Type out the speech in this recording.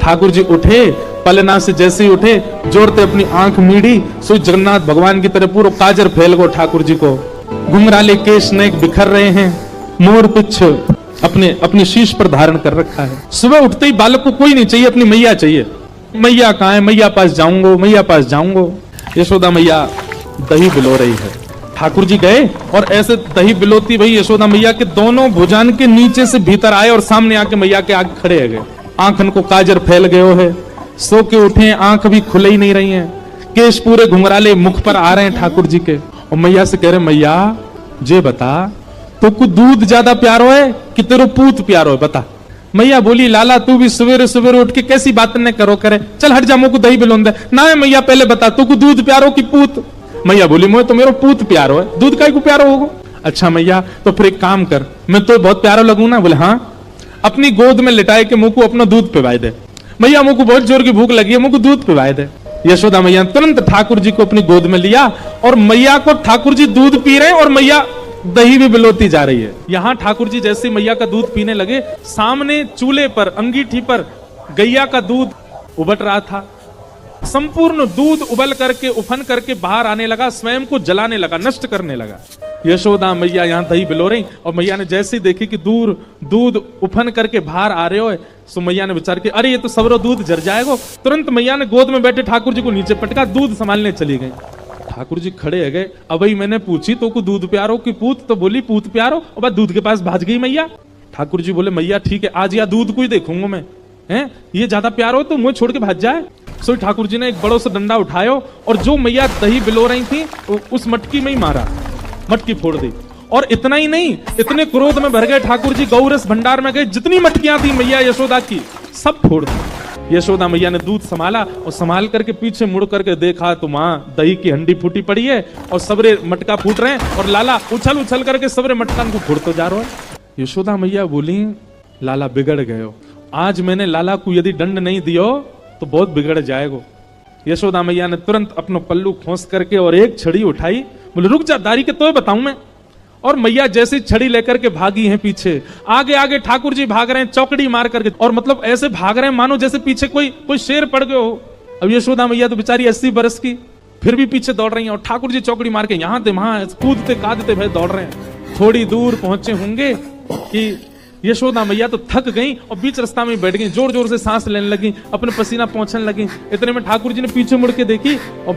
ठाकुर जी उठे, पलना से जैसे ही उठे, जोरते अपनी आंख मीड़ी, सो जगन्नाथ भगवान की तरह पूरा काजर फैल गो ठाकुर जी को। घुंघराले केश नेक बिखर रहे हैं, मोर पुच्छ अपने शीश पर धारण कर रखा है। सुबह उठते ही बालक को कोई नहीं चाहिए, अपनी मैया चाहिए। मैया कहाँ है? मैया पास जाऊंगो, मैया पास जाऊंगो। यशोदा मैया दही बिलो रही है। ठाकुर जी गए और ऐसे दही बिलोती भाई यशोदा मैया के दोनों भुजान के नीचे से भीतर आए और सामने आके मैया के आगे खड़े हो गए। आंखन को काजर फैल गए है, सो के उठे, आंख भी खुले ही नहीं रही है, केश पूरे घुंघराले मुख पर आ रहे हैं ठाकुर जी के। और मैया से कह रहे, मैया जे बता, तो को दूध ज्यादा प्यारो है कि तेरो पूत प्यारो है, बता। मैया बोली, लाला तू भी सवेरे सवेरे उठ के कैसी बात न करो करे, चल हट जा, मुझको दही बिलोंदे ना है। मैया पहले बता, तू को दूध प्यारो कि पूत? मैया बोली, मुझे तो मेरा पूत प्यारो है, दूध काहे को प्यारो होगो? अच्छा मैया, तो फिर एक काम कर, मैं तो बहुत प्यारो लगू ना? बोले हाँ। अपनी गोद में लिटाए के मुझको अपना दूध पिवाए दे। मैया मुझको बहुत जोर की भूख लगी है, मुझको दूध पिवाए दे। यशोदा मैया तुरंत ठाकुर जी को अपनी गोद में लिया और मैया को ठाकुर जी दूध पी रहे हैं और मैया दही भी बिलोती जा रही है। यहां ठाकुर जी जैसे मैया का दूध पीने लगे, सामने चूल्हे पर अंगीठी पर गैया का दूध उबल रहा था। संपूर्ण दूध उबल करके उफन करके बाहर आने लगा, स्वयं को जलाने लगा, नष्ट करने लगा। यशोदा मैया यहां दही बिलो रही और मैया ने जैसे देखी कि दूर दूध उफन करके बाहर आ रहे हो, सो मैया ने विचार किया, अरे ये तो सबरो दूध जर जाएगा। तुरंत मैया ने गोद में बैठे ठाकुर जी को नीचे पटका, दूध संभालने चली गई। ठाकुर जी खड़े हो गए। अब भाई मैंने पूछी तो को दूध प्यारो कि पूत? तो बोली पूत प्यारो। और बाद दूध के पास भाज गई मैया। ठाकुर जी बोले, मैया ठीक है, आज या दूध को ही देखूंगा मैं, हैं ये ज्यादा प्यारो तो मुझे छोड़ के भाज जाए। सो ठाकुर जी ने एक बड़ो सा डंडा उठायो और जो मैया दही बिलो रही थी उस मटकी में ही मारा, मटकी फोड़ दी। और इतना ही नहीं, इतने क्रोध में भर गए ठाकुर जी, गौरस भंडार में गए, जितनी मटकियां थी मैया यशोदा की सब फोड़ दी। यशोदा मैया ने दूध संभाला और संभाल करके पीछे मुड़ करके देखा तो मां दही की हंडी फूटी पड़ी है और सबरे मटका फूट रहे हैं और लाला उछल उछल करके सबरे मटकान को फोड़ तो जा रहा है। यशोदा मैया बोली, लाला बिगड़ गए हो, आज मैंने लाला को यदि दंड नहीं दियो तो बहुत बिगड़ जाएगा। यशोदा मैया ने तुरंत अपना पल्लू खोस करके और एक छड़ी उठाई, बोले रुक जा दारी के तो बताऊं मैं। और मैया जैसी छड़ी लेकर के भागी हैं पीछे, आगे आगे ठाकुर जी भाग रहे हैं चौकड़ी मार करके, और मतलब ऐसे भाग रहे हैं मानो जैसे पीछे कोई शेर पड़ गए हो। अब यशोदा मैया तो बेचारी 80 बरस की, फिर भी पीछे दौड़ रही हैं और ठाकुर जी चौकड़ी मार के यहाँ थे वहां कूदते कादते भय दौड़ रहे हैं। थोड़ी दूर पहुंचे होंगे कि यशोदा मैया तो थक गई और बीच रास्ता में बैठ गई, जोर जोर से सांस लेने लगी, अपने पसीना पहुंचने लगी। इतने में ठाकुर जी ने पीछे मुड़ के देखी और